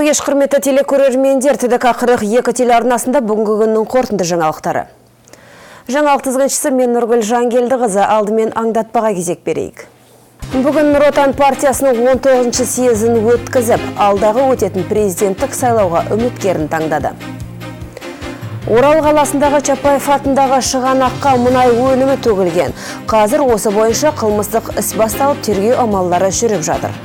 Қайырлы кеш, құрметті телекөрермендер. ТДК 42 телеарнасында бүгінгі күннің қорытынды жаңалықтары. Жаңалық тізгіншісі мен Нұргүл Жангелдіқызы, алдымен аңдатпаға кезек берейік. Бүгін Нұр Отан партиясының 19-шы съезін өткізіп, алдағы өтетін президенттік сайлауға үміткерін таңдады. Орал қаласындағы Чапаев атындағы шығанаққа мұнай өнімі төгілген. Қазір осы бойынша қылмыстық іс басталып, тергеу амалдары жүріп жатыр.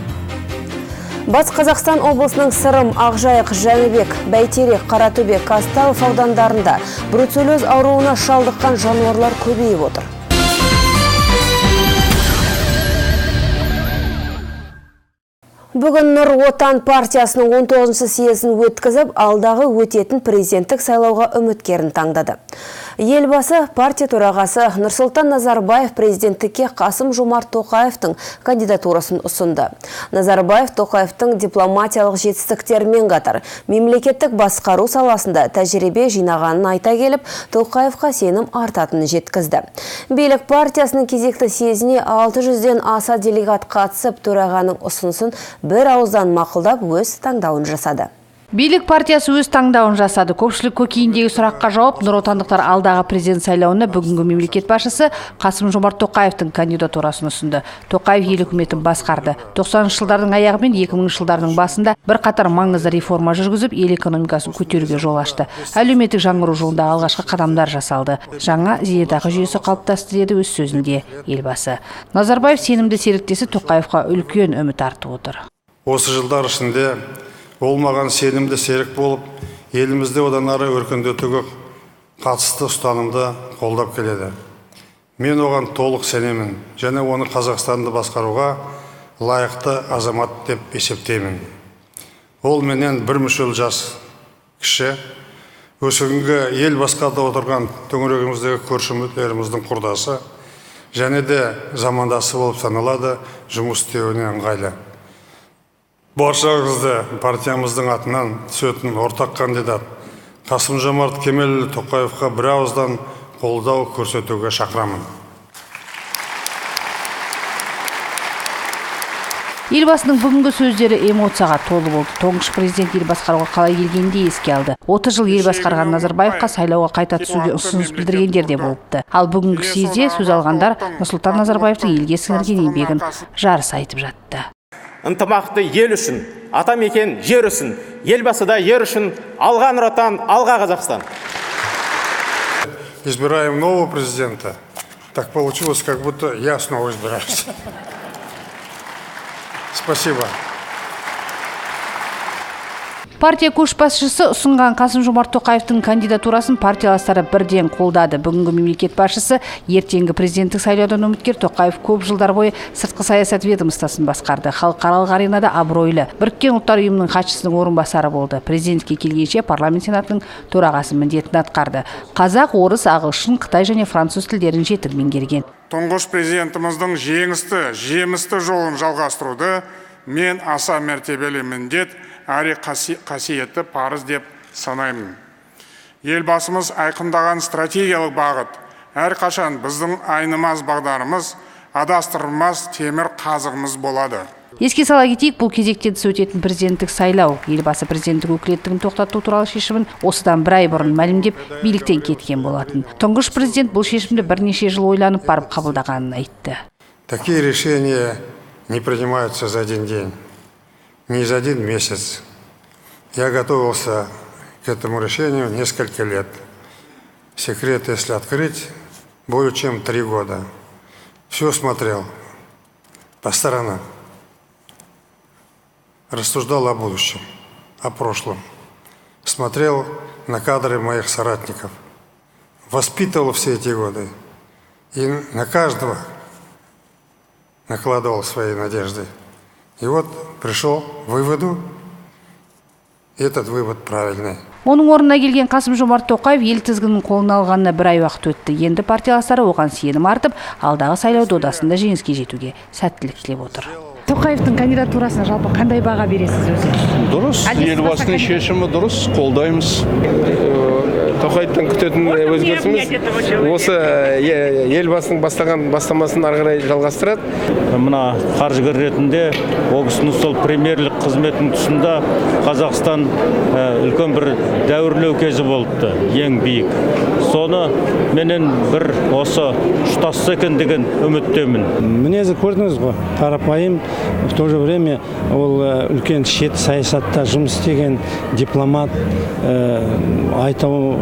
Батыс Қазақстан облысының Сырым, Ақжайық, Жәнібек, Бәйтерек, Қаратөбе, Казталов аудандарында бруцеллез ауруына шалдыққан жануарлар көбейіп отыр. Бүгін Нұр Отан партиясының 19-шы съезін өткізіп, алдағы өтетін президенттік сайлауға үміткерін таңдады. Елбасы партия төрағасы Нұрсұлтан Назарбаев президенттікке Қасым Жомарт Тоқаевтың кандидатурасын ұсынды. Назарбаев Тоқаевтың дипломатиялық жетістіктерімен қатар мемлекеттік басқару саласында тәжірибе жинағанын айта келіп, Тоқаевқа сенім артатынын жеткізді. Билік партиясының кезекті съезіне 600-ден аса делегат қатысып, төрағаның ұсынысын бір ауыздан мақұлдап өз таңдауын жасады. Билік партиясы өз таңдауын жасады. Көпшілік көкейіндегі сұраққа жауап, нұр отандықтар алдағы президент сайлауына бүгінгі мемлекет басшысы Қасым Жомарт Тоқаевтың кандидатурасын ұсынды. Тоқаев ел үкіметін басқарды. 90-шы жылдардың аяғы мен 2000-ші жылдардың басында бірқатар маңызды реформа жүргізіп, ел экономикасын көтеруге жол ашты. Әлеуметтік жаңғыру жолында алғашқы қадамдар жасалды. Жаңа зейнетақы жүйесі қалыптасты деді өз сөзінде елбасы. Назарбаев сенімді серіктесі Тоқаевқа үлкен үміт артып отыр. Осы жылдар ішінде ол маған сенімді серік болып, елімізде одан ары өркендетуге қатысты ұстанымды қолдап келеді. Мен оған толық сенемін, және оны Қазақстанды басқаруға лайықты азамат деп есептеймін. Ол менен бір мүшел жас кіші, осы күнгі ел басқарда отырған төңірегіміздегі көршілеріміздің құрдасы, және де замандасы болып саналады, жұмыс істеуіне ыңғайлы. Баршаңызды партиямыздың атынан түсетін ортақ кандидат Қасым Жомарт Кемелұлы Тоқаевқа бір ауыздан қолдау көрсетуге шақырамын. Елбасының бүгінгі сөздері эмоцияға толы болды. Тұңғыш президент ел басқаруға қалай келгенде еске алды. 30 жыл ел басқарған Назарбаевқа сайлауға қайта түсуге ұсыныс білдіргендер де болыпты. Ал бүгінгі съезде сөз алғандар Нұрсұлтан Назарбаевтың елге сіңірген еңбегін жарыса айтып жатты. Ынтымақты ел үшін, атамекен жер үшін, елбасы да ер үшін, алға Нұр Отан, алға Қазақстан. Избираем нового президента. Так получилось, как будто я снова избираюсь. Спасибо. Партия көшбасшысы ұсынған Қасым Жомарт Тоқаевтың кандидатурасын партияластары бірден қолдады. Бүгінгі мемлекет басшысы ертеңгі президенттік сайлаудан үміткер Тоқаев көп жылдар бойы сыртқы саясат ведомствосын басқарды. Халықаралық аренада абыройлы Біріккен ұлттар ұйымының хатшысының орынбасары болды. Президентке келгенше парламент сенатының төрағасы міндетін атқарды. Қазақ, орыс, ағылшын, қытай және француз тілдерін жетік меңгерген. Тұңғыш президентіміздің жемісті жолын жалғастыруды мен аса мәртебелі міндет, әрі қасиетті парыз деп санаймын. Елбасымыз айқындаған стратегиялық бағыт, әрқашан біздің айнымас бағдарымыз, адастырылмас темір қазығымыз болады. Еске сала кетейік, бұл кезектен тыс өтетін президенттік сайлау. Елбасы президенттік өкілеттігін тоқтату туралы шешімін осыдан бір ай бұрын мәлімдеп, биліктен кеткен болатын. Тұңғыш президент бұл шешімді бірнеше жыл ойланып барып қабылдағанын айтты. Такие решения не принимаются за один день, не за один месяц. Я готовился к этому решению несколько лет. Секрет, если открыть, более чем 3 года. Все смотрел по сторонам. Рассуждал о будущем, о прошлом. Смотрел на кадры моих соратников. Воспитывал все эти годы. И на каждого накладывал свои надежды. И вот пришел к выводу, и этот вывод правильный. Оның орнына келген Қасым Жомарт Тоқаев ел тізгінін қолына алғанына бір ай уақыт өтті. Енді партияластары оған сенім артып, алдағы сайлау додасында жеңіске жетуге сәттілік тілеп отыр. Тоқаевтың кандидатурасына жалпы қандай баға бересіз өзіңіз? Дұрыс, елбасының шешімі дұрыс, қолдаймыз. тоқаевтан күтетін өзгерісіміз осы елбасының бастаған бастамасын ары қарай жалғастырады. Мына қаржыгер ретінде ол кісінің сол премьерлік қызметінің тұсында Қазақстан үлкен бір дәуірлеу кезі болыпты, ең биік. Соны менен бір осы ұштасса екен деген үміттемін. Мінезі көрдіңіз ғой, қарапайым, в то же время ол үлкен шет саясатта жұмыс істеген дипломат, айтау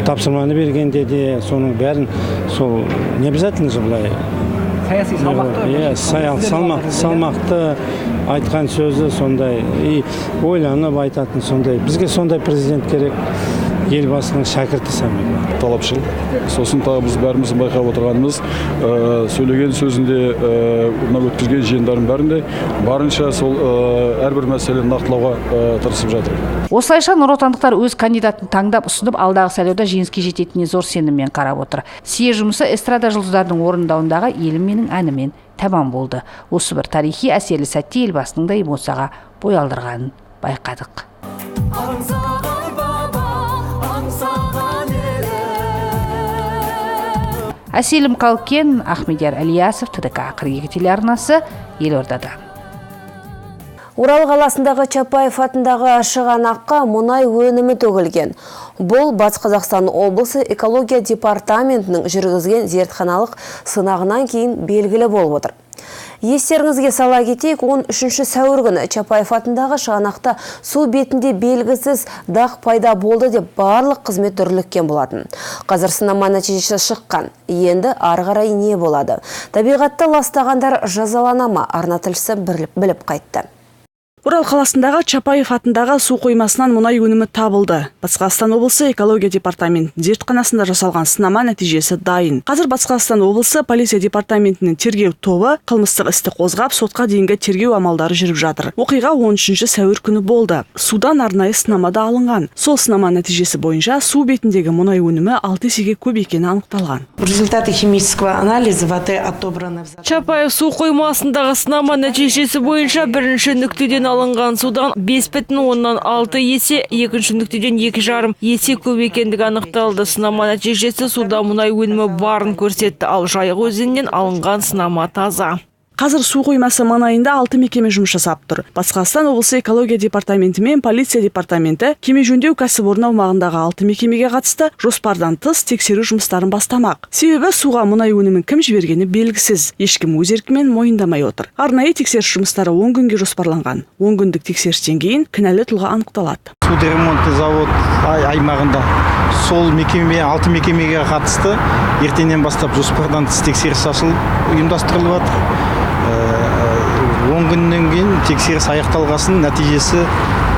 тапсырманы бергенде де соның бәрін сол не обязательно же былай салмақты айтқан сөзі сондай и ойланып айтатын сондай. Бізге сондай президент керек. Елбасының шәкірті саммит. Талапшыл. Сосын тағы біз бәріміз байқап отырғанымыз, сөйлеген сөзінде, мына өткізген жиындардың бәрінде барынша сол әрбір мәселені нақтылауға тырысып жатыр. Осылайша нұротандықтар өз кандидатын таңдап ұсынып, алдағы сайлауда жеңіске жететініне зор сеніммен қарап отыр. Сие жұмысы эстрада жұлдыздарының орындауындағы Елім менің әнімен тәмам болды. Осы бір тарихи әсерлі сәтте елбасының да эмоцияға бой алдырғанын байқадық. Әселім Қалкен, Ахмедияр Алиясов, ТДК 42 телеарнасы, Елордада. Урал қаласындағы Чапаев атындағы шығанаққа мұнай өнімі төгілген. Бұл Батыс Қазақстан облысы экология департаментінің жүргізген зертханалық сынағынан кейін белгілі болып отыр. Естеріңізге сала кетейік, 13 сәуір күні Чапаев атындағы шығанақта су бетінде белгісіз дақ пайда болды деп барлық қызмет дүрліккен болатын. Қазір сынама нәтижесі шыққан. Енді ары қарай не болады? Табиғатты ластағандар жазалана ма? Арна тілшісі біліп қайтты. Урал қаласындағы Чапаев атындағы су қоймасынан мұнай өнімі табылды. Батыс Қазақстан облысы экология департамент зертханасында жасалған сынама нәтижесі дайын. Қазір Батыс Қазақстан облысы полиция департаментінің тергеу тобы қылмыстық істі қозғап, сотқа дейінгі тергеу амалдары жүріп жатыр. Оқиға 13 сәуір күні болды. Судан арнайы сынамада алынған. Сол сынама нәтижесі бойынша су бетіндегі мұнай өнімі 6 есеге көп екені анықталған. Результаты химического анализа воды отобраны. Чапаев су қоймасындағы сынама нәтижесі бойынша бірінші нүктеден алынған судан 5,6 есе, екінші нүктеден 2,5 есе көп екендігі анықталды. Сынама нәтижесі суда мұнай өнімі барын көрсетті, ал Жайық өзенінен алынған сынама таза. Қазір су қоймасы маңайында 6 мекеме жұмыс жасап тұр. Батыс Қазақстан облысы экология департаменті мен полиция департаменті кеме жөндеу кәсіпорны аумағындағы 6 мекемеге қатысты жоспардан тыс тексеру жұмыстарын бастамақ. Себебі суға мұнай өнімін кім жібергені белгісіз. Ешкім өз еркімен мойындамай отыр. Арнайы тексеріс жұмыстары 10 күнге жоспарланған. 10 күндік тексерістен кейін кінәлі тұлға анықталады. Судоремонтты завод аймағында сол мекеме 6 мекемеге қатысты ертеңнен бастап жоспардан тыс тексеріс ұйымдастырылып жатыр. 10 күннен кейін тексеріс аяқталғасын нәтижесі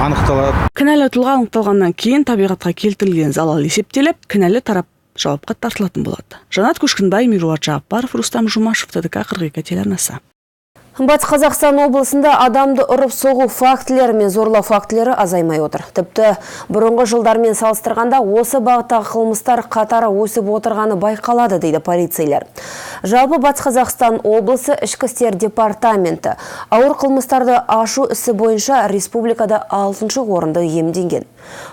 анықталады. Кінәлі тұлға анықталғаннан кейін табиғатқа келтірілген залал есептеліп, кінәлі тарап жауапқа тартылатын болады. Жанат Көшкінбай, Мируат Жаппаров, Рустам Жумашев, ТДК 42 телеарнасы. Батыс Қазақстан облысында адамды ұрып соғу фактілері мен зорлау фактілері азаймай отыр. Тіпті бұрынғы жылдармен салыстырғанда осы бағыттағы қылмыстар қатары өсіп отырғаны байқалады, дейді полицейлер. Жалпы Батыс Қазақстан облысы ішкі істер департаменті ауыр қылмыстарды ашу ісі бойынша республикада 6-шы орынды иемденген.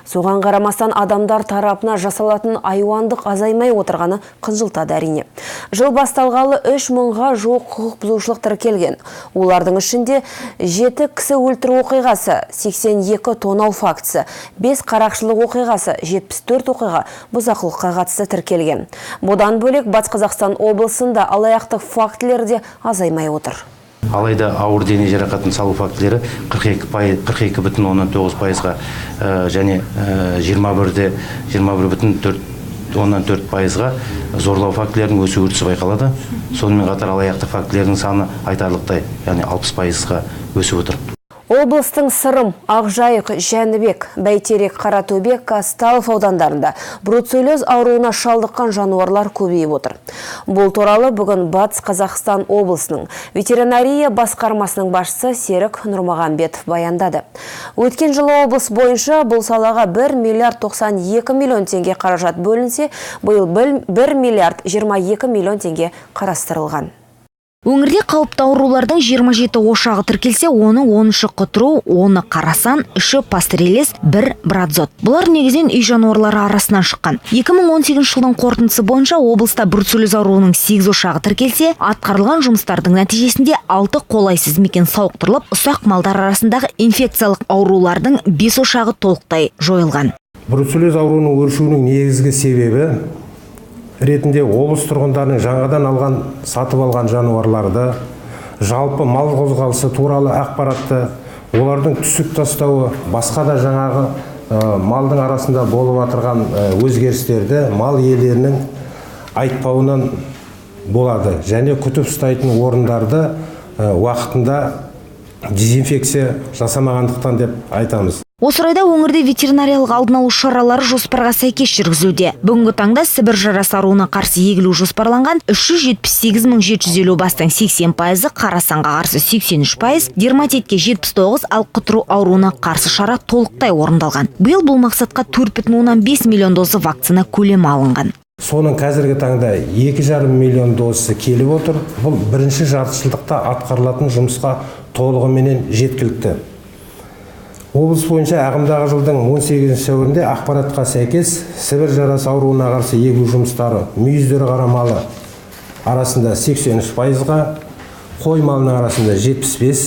Соған қарамастан адамдар тарапына жасалатын айуандық азаймай отырғаны қынжылтады әрине. Жыл басталғалы 3000-ға жуық құқық бұзушылық тіркелген. Олардың ішінде 7 кісі өлтіру оқиғасы, 82 тонау фактісі, 5 қарақшылық оқиғасы, 74 оқиға бұзақылыққа қатысты тіркелген. Бұдан бөлек Батыс Қазақстан облысында алаяқтық фактілері де азаймай отыр. Алайда ауыр дене жарақатын салу фактілері 42,9%-ға және 21,4%-ға зорлау фактілерінің өсу үрдісі байқалады. Сонымен қатар алаяқтық фактілерінің саны айтарлықтай, яғни 60%-ға өсіп отыр. Облыстың Сырым, Ақжайық, Жәнібек, Бәйтерек, Қаратөбе, Казталов аудандарында бруцеллез ауруына шалдыққан жануарлар көбейіп отыр. Бұл туралы бүгін Батыс Қазақстан облысының ветеринария басқармасының басшысы Серік Нұрмағамбетов баяндады. Өткен жылы облыс бойынша бұл салаға 1 миллиард 92 миллион теңге қаражат бөлінсе, биыл 1 миллиард 22 миллион теңге қарастырылған. Өңірде қауіпті аурулардың 27 ошағы тіркелсе, оның 13-і құтыру, 10-ы қарасан, 3-і пастереллез, 1 брадзот. Бұлар негізен үй жануарлары арасынан шыққан. 2018 жылдың қорытындысы бойынша облыста бруцеллез ауруының 8 ошағы тіркелсе, атқарылған жұмыстардың нәтижесінде 6 қолайсыз мекен сауықтырылып, ұсақ малдар арасындағы инфекциялық аурулардың 5 ошағы толықтай жойылған. Бруцеллез ауруының өршуінің негізгі себебі ретінде облыс тұрғындарының жаңадан сатып алған жануарларды, жалпы мал қозғалысы туралы ақпаратты, олардың түсік тастауы, басқа да жаңағы малдың арасында болып отырған өзгерістерді мал иелерінің айтпауынан болады. Және күтіп ұстайтын орындарды уақытында дезинфекция жасамағандықтан деп айтамыз. Осы орайда өңірде ветеринариялық алдын алу шаралары жоспарға сәйкес жүргізілуде. Бүгінгі таңда Сібір жарасы ауруына қарсы егілу жоспарланған 378.750 бастың 80%, қарасанға қарсы 83%, дерматитке 79, ал құтыру ауруына қарсы шара толықтай орындалған. Биыл бұл мақсатқа 4,5 миллион дозы вакцина көлемі алынған. Соның қазіргі таңда 2,5 миллион дозасы келіп отыр. Бұл бірінші жартыжылдықта атқарылатын жұмысқа толығыменен жеткілікті. Облыс бойынша ағымдағы жылдың 18 сәуірінде ақпаратқа сәйкес Сібір жарасы ауруына қарсы егу жұмыстары мүйіздері қара малы арасында 83%-ға, қой малының арасында 75,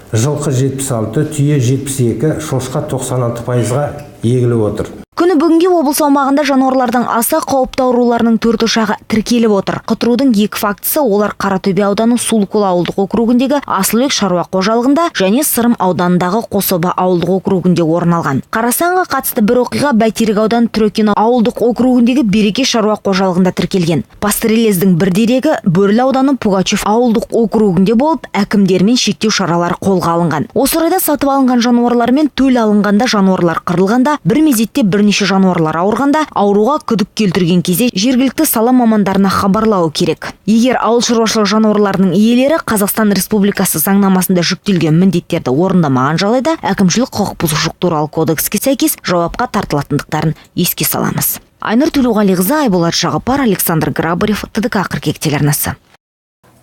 жылқы 76, түйе 72, шошқа 96%-ға егіліп отыр. Күні бүгінге облыс аумағында жануарлардың аса қауіпті ауруларының 4 ошағы тіркеліп отыр. Құтырудың 2 фактісі олар Қаратөбе ауданы Сулыкөл ауылдық округіндегі Асылбек шаруа қожалығында және Сырым ауданындағы Қособа ауылдық округінде орын алған. Қарасанға қатысты бір оқиға Бәйтерек ауданы Трөкин ауылдық округіндегі Береке шаруа қожалығында тіркелген. Пастереллездің бір дерегі Бөрлі ауданы Пугачев ауылдық округінде болып, әкімдермен шектеу шаралары қолға алынған. Осы орайда сатып алынған жануарлармен төл алынғанда жануарлар қырылғанда, бір мезетте бірнеше жануарлар ауырғанда, ауруға күдік келтірген кезде жергілікті сала мамандарына хабарлауы керек. Егер ауыл шаруашылық жануарларының иелері Қазақстан Республикасы заңнамасында жүктелген міндеттерді орындамаған жағдайда әкімшілік құқық бұзушылық туралы кодекске сәйкес жауапқа тартылатындықтарын еске саламыз. Айнұр Төлеуғалиқызы, Айболат Жағыпар, Александр Грабарев, ТДК 42 телеарнасы.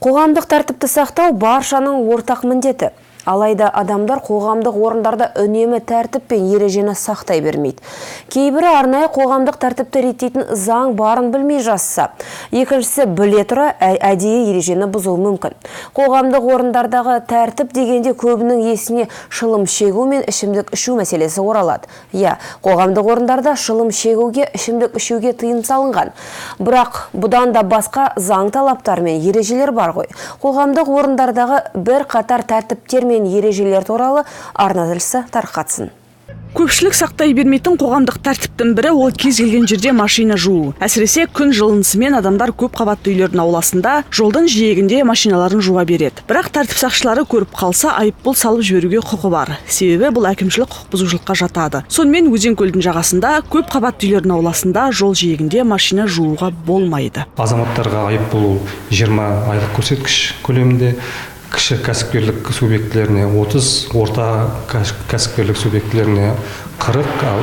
Қоғамдық тәртіпті сақтау баршаның ортақ міндеті. Алайда адамдар қоғамдық орындарда үнемі тәртіп пен ережені сақтай бермейді. Кейбірі арнайы қоғамдық тәртіпті реттейтін заң барын білмей жасса. Екіншісі біле тұра әдейі ережені бұзуы мүмкін. Қоғамдық орындардағы тәртіп дегенде көбінің есіне шылым шегу мен ішімдік ішу мәселесі оралады. Қоғамдық орындарда шылым шегуге, ішімдік ішуге тыйым салынған. Бірақ бұдан да басқа заң талаптар мен ережелер бар ғой. Қоғамдық орындардағы бір қатар тәртіптер мен ережелер туралы арна тілшісі тарқатсын. Көпшілік сақтай бермейтін қоғамдық тәртіптің бірі ол кез келген жерде машина жуу. Әсіресе күн жылынысымен адамдар көп қабатты үйлердің ауласында жолдың жиегінде машиналарын жуа береді. Бірақ тәртіп сақшылары көріп қалса, айыппұл салып жіберуге құқы бар. Себебі бұл әкімшілік құқық бұзушылыққа жатады. Сонымен өзен көлдің жағасында көп қабатты үйлердің ауласында жол жиегінде машина жууға болмайды. Азаматтарға айыппұл 20 айлық көрсеткіш көлемінде, кіші кәсіпкерлік субъектілеріне 30, орта кәсіпкерлік субъектілеріне 40, ал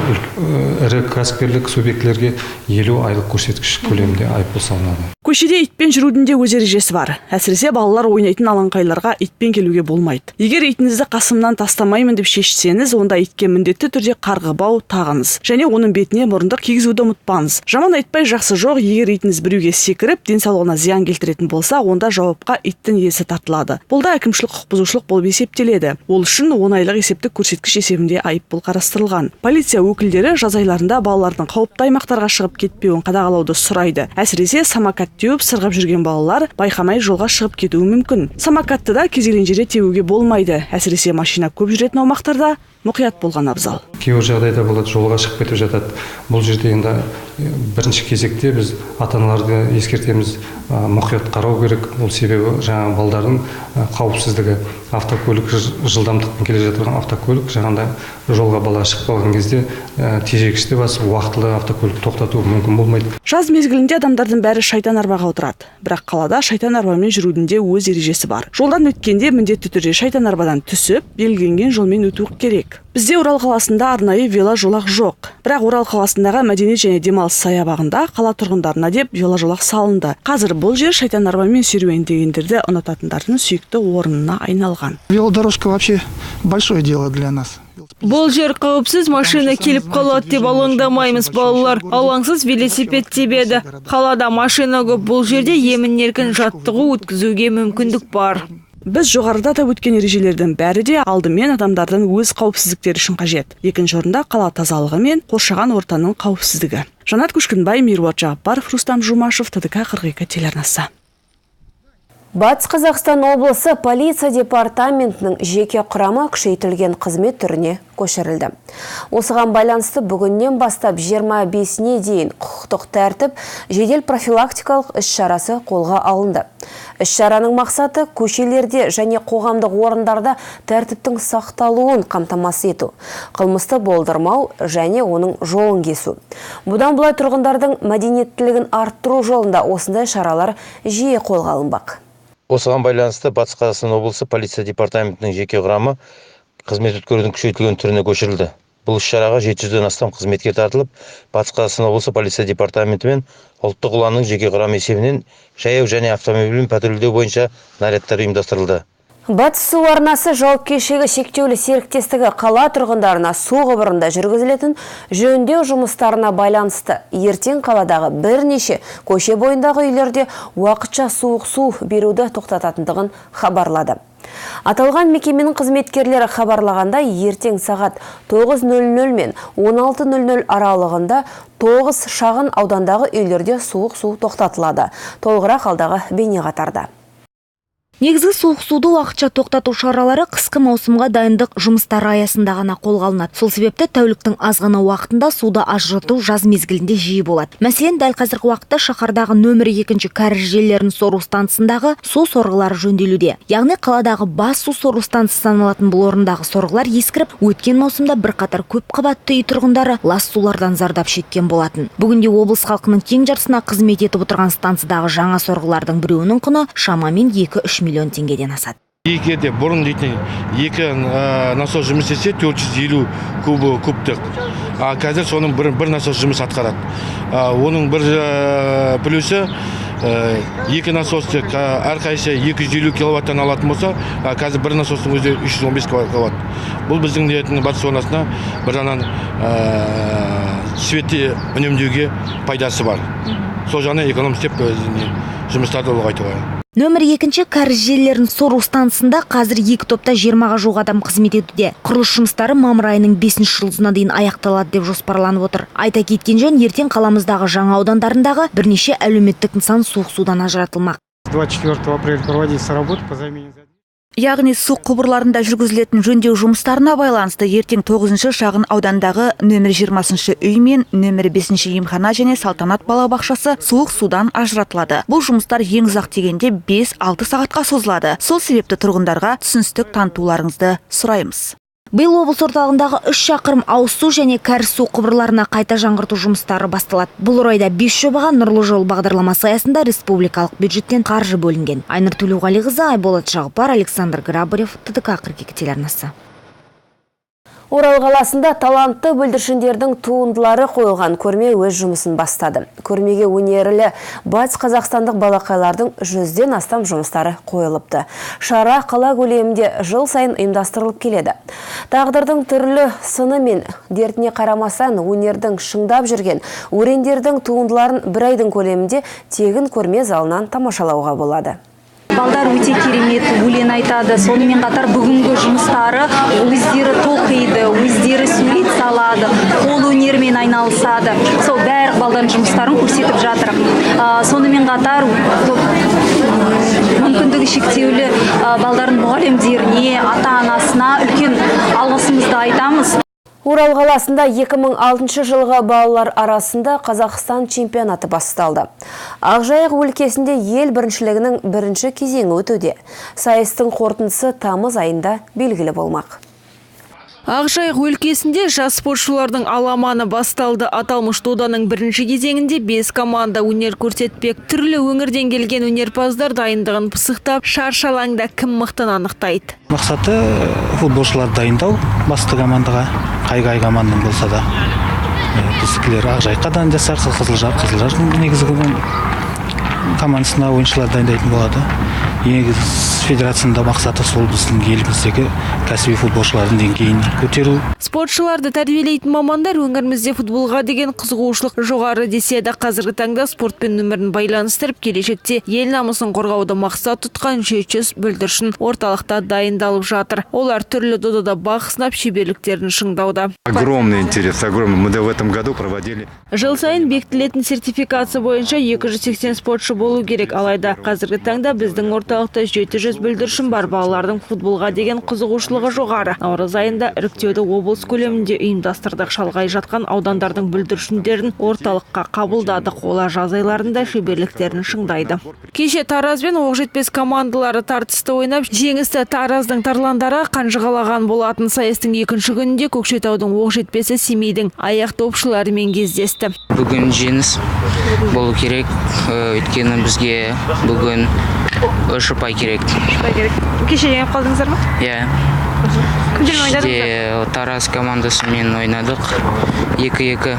ірі кәсіпкерлік субъектілерге 50 айлық көрсеткіш көлемінде айыппұл салынады. Көшеде итпен жүрудің де өз ережесі бар. Әсіресе балалар ойнайтын алаңқайларға итпен келуге болмайды. Егер итіңізді қасымнан тастамаймын деп шешсеңіз, онда итке міндетті түрде қарғыбау тағыңыз. Және оның бетіне мұрындық кигізуді ұмытпаңыз. Жаман айтпай жақсы жоқ, егер итіңіз біреуге секіріп, денсаулығына зиян келтіретін болса, онда жауапқа иттің иесі тартылады. Бұл да әкімшілік құқық бұзушылық болып есептеледі. Ол үшін 10 айлық есептік көрсеткіш есебінде айыппұл қарастырылған. Полиция өкілдері жаз айларында балалардың қауіпті аймақтарға шығып кетпеуін қадағалауды сұрайды. Әсіресе самокат теуіп сырғап жүрген балалар байқамай жолға шығып кетуі мүмкін. Самокатты да кез келген жерде теуге болмайды. Әсіресе машина көп жүретін аумақтарда мұқият болған абзал. Кейбір жағдайда болады, жолға шығып кетіп жатады. Бұл жерде енді бірінші кезекте біз ата-аналарды ескертеміз, мұқият қарау керек. Бұл себебі жаңа балдардың қауіпсіздігі, автокөлік жылдамдықпен келе жатырған автокөлік жаңағыда жолға бала шығып қалған кезде тежегішті басып уақытылы автокөлік тоқтату мүмкін болмайды. Жаз мезгілінде адамдардың бәрі шайтан арбаға отырады. Бірақ қалада шайтан арбамен жүрудің де өз ережесі бар. Жолдан өткенде міндетті түрде шайтан арбадан түсіп, белгіленген жолмен өту керек. керек. Бізде Орал қаласында арнайы веложолақ жоқ. Бірақ Орал қаласындағы мәдениет және демалыс саябағында қала тұрғындарына деп веложолақ салынды. Қазір бұл жер шайтан арбамен серуендегендерді ұнататындардың сүйікті орнына айналған. Велодорожка вообще большое дело для нас. Бұл жер қауіпсіз, машина келіп қалады деп алаңдамаймыз балалар. Алаңсыз велосипед тебеді. Қалада машина көп, бұл жерде емін-еркін жаттығу өткізуге мүмкіндік бар. Біз жоғарыда атап өткен ережелердің бәрі де алдымен адамдардың өз қауіпсіздіктері үшін қажет. Екінші орында қала тазалығы мен қоршаған ортаның қауіпсіздігі. Жанат Көшкінбай, Мируат Жағапаров, Рустам Жумашев, ТДК 42 телеарнасы. Батыс Қазақстан облысы полиция департаментінің жеке құрамы күшейтілген қызмет түріне көшірілді. Осыған байланысты бүгіннен бастап 25-не дейін құқықтық тәртіп жедел профилактикалық іс-шарасы қолға алынды. Іс-шараның мақсаты көшелерде және қоғамдық орындарда тәртіптің сақталуын қамтамасыз ету, қылмысты болдырмау және оның жолын кесу. Бұдан былай тұрғындардың мәдениеттілігін арттыру жолында осындай шаралар жиі қолға алынбақ. Осыған байланысты Батыс Қазақстан облысы полиция департаментінің жеке құрамы қызмет өткерудің күшейтілген түріне көшірілді. Бұл іс-шараға 700-ден астам қызметкер тартылып, Батыс Қазақстан облысы полиция департаменті мен ұлттық ұланның жеке құрамы есебінен жаяу және автомобильмен патрульдеу бойынша нарядтар ұйымдастырылды. Батыс су арнасы жауапкершілігі шектеулі серіктестігі қала тұрғындарына су құбырында жүргізілетін жөндеу жұмыстарына байланысты ертең қаладағы бірнеше көше бойындағы үйлерде уақытша суық су беруді тоқтататындығын хабарлады. Аталған мекеменің қызметкерлері хабарлағанда ертең сағат 9:00 мен 16:00 аралығында 9 шағын аудандағы үйлерде суық су тоқтатылады. Толығырақ алдағы бейнеқатарда. Негізгі суық суды уақытша тоқтату шаралары қысқы маусымға дайындық жұмыстары аясында ғана қолға алынады. Сол себепті тәуліктің аз ғана уақытында суды ажырату жаз мезгілінде жиі болады. Мәселен, дәл қазіргі уақытта шаһардағы нөмірі 2 кәріз желілерінің сору станциясындағы су сорғылары жөнделуде. Яғни қаладағы бас су сору станциясы саналатын бұл орындағы сорғылар ескіріп, өткен маусымда бірқатар көп қабатты үй тұрғындары лас сулардан зардап шеккен болатын. Бүгінде облыс халқының тең жартысына қызмет етіп отырған станциядағы жаңа сорғылардың біреуінің құны шамамен 2-3 миллион теңгеден асады. Егерде бұрын дейтін екі насос жұмыс есе 450 кубтық. Қазір соның бір насос жұмыс атқарады. Оның бір плюсы екі насосты әрқайсы 250 киловаттан алатын болса, қазір бір насостың өзі 315 киловатт. Бұл біздің ниетінің батыс орнасына бір жағынан светті үнемдеуге пайдасы бар. Сол жағынан эконом істеп жұмыстарды ұлғайтуға. Нөмір 2 кәріз желілерінің сору станциясында қазір 2 топта 20-ға жуық адам қызмет етуде. Құрылыс жұмыстары мамыр айының 5-ші жұлдызына дейін аяқталады деп жоспарланып отыр. Айта кеткен жөн, ертең қаламыздағы жаңа аудандарындағы бірнеше әлеуметтік нысан суық судан ажыратылмақ. 24 апреля проводится работа по замене. Яғни су құбырларында жүргізілетін жөндеу жұмыстарына байланысты ертең 9-шы шағын аудандағы нөмір 20-шы үй мен нөмір 5-ші емхана және салтанат балабақшасы суық судан ажыратылады. Бұл жұмыстар ең ұзақ дегенде 5-6 сағатқа созылады. Сол себепті тұрғындарға түсіністік танытуларыңызды сұраймыз. Биыл облыс орталығындағы 3 шақырым ауыз су және кәріз су құбырларына қайта жаңғырту жұмыстары басталады. Бұл орайда 5 жобаға нұрлы жол бағдарламасы аясында республикалық бюджеттен қаржы бөлінген. Айнұр Төлеуғалиқызы, Айболат Жағыпар, Александр Грабарев, ТДК 42 телеарнасы. Орал қаласында талантты бүлдіршіндердің туындылары қойылған көрме өз жұмысын бастады. Көрмеге өнерлі батыс қазақстандық балақайлардың 100-ден астам жұмыстары қойылыпты. Шара қала көлемінде жыл сайын ұйымдастырылып келеді. Тағдырдың түрлі сыны мен дертіне қарамастан өнердің шыңдап жүрген өрендердің туындыларын бір айдың көлемінде тегін көрме залынан тамашалауға болады. Балдар өте керемет өлең айтады. Сонымен қатар бүгінгі жұмыстары өздері толқиды, өздері сурет салады, қол өнермен айналысады. Сол бәрі балдардың жұмыстарын көрсетіп жатыр. Сонымен қатар мүмкіндігі шектеулі балдардың мұғалімдеріне, ата-анасына үлкен алғысымызды айтамыз. Орал қаласында 2006 жылғы балалар арасында Қазақстан чемпионаты басталды. Ақжайық өлкесінде ел біріншілігінің бірінші кезеңі өтуде. Сайыстың қорытындысы тамыз айында белгілі болмақ. Ақжайық өлкесінде жас спортшылардың аламаны басталды. Аталмыш доданың бірінші кезеңінде 5 команда өнер көрсетпек. Түрлі өңірден келген өнерпаздар дайындығын пысықтап, шаршы алаңда кім мықтыны анықтайды. Мақсаты футболшылар дайындау басты командаға, қай команданың болса да. Біздікілер Ақжайыққа жасар, Қызылжар негізгі командасына ойыншылар дайындайтын болады. Федерацияның мақсаты сол біздің еліміздегі кәсіби футболшылардың деңгейін көтеру. Спортшыларды тәрбиелейтін мамандар өңірімізде футболға деген қызығушылық жоғары деседі. Қазіргі таңда спортпен өмірін байланыстырып, келешекте ел намысын қорғауды мақсат тұтқан 700 бүлдіршін орталықта дайындалып жатыр. Олар түрлі додада бақ сынап шеберліктерін шыңдауда. Огромный интерес, огромный. Мы в этом году проводили. Жыл сайын бекітілетін сертификация бойынша 280 спортшы болу керек. Алайда қазіргі таңда біздің орталықта 700 бүлдіршін бар. Балалардың футболға деген қызығушылығы жоғары. Наурыз айында іріктеуді облыс көлемінде ұйымдастырдық. Шалғай жатқан аудандардың бүлдіршіндерін орталыққа қабылдадық. Олар жаз айларында шеберліктерін шыңдайды. Кеше Тараз бен Оқжетпес командалары тартысты ойнап, жеңісті Тараздың тарландары қанжығалаған болатын. Сайыстың екінші күнінде Көкшетаудың Оқжетпесі Семейдің аяқ топшыларымен кездесті. Бүгін жеңіс болу керек, өйткені бізге бүгін 3 ұпай керек. Кеше жеңіп қалдыңыздар ма? Иә. Тараз командасымен ойнадық. 2-2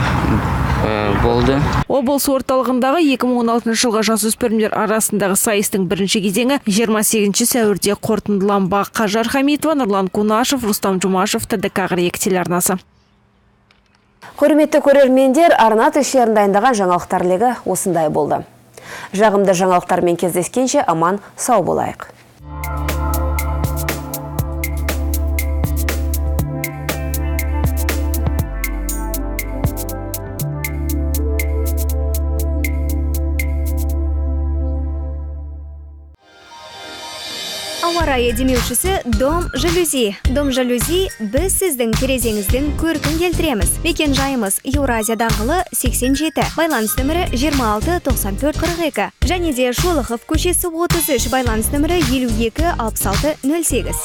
болды. Облыс орталығындағы 2016 жылғы жасөспірімдер арасындағы сайыстың бірінші кезеңі 28 сәуірде қорытындыланбақ. Қажар Хамитова, Нұрлан Кунашев, Рустам Жұмашев, ТДК 2 телеарнасы. Құрметті көрермендер, арна тілшілерін дайындаған жаңалықтар легі осындай болды. Жағымды жаңалықтармен кездескенше аман сау болайық. Ауа райы демеушісі Дом Жалюзи. Дом Жалюзи біз сіздің терезеңіздің көркін келтіреміз. Мекен жайымыз Еуразия даңғылы 87, байланыс нөмірі 26 94 42. Және де Шолохов көшесі 33, байланыс нөмірі 52 66 08.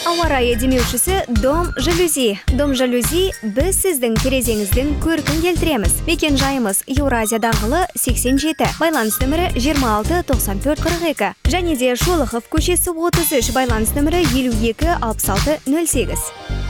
Ауа райы демеушісі Дом Жалюзи. Дом Жалюзи біз сіздің терезеңіздің көркін келтіреміз. Мекен жайымыз Еуразия даңғылы 87, байланыс нөмірі 26 94 42. Және де Шолохов көшесі 33, байланыс нөмірі 52 66 08.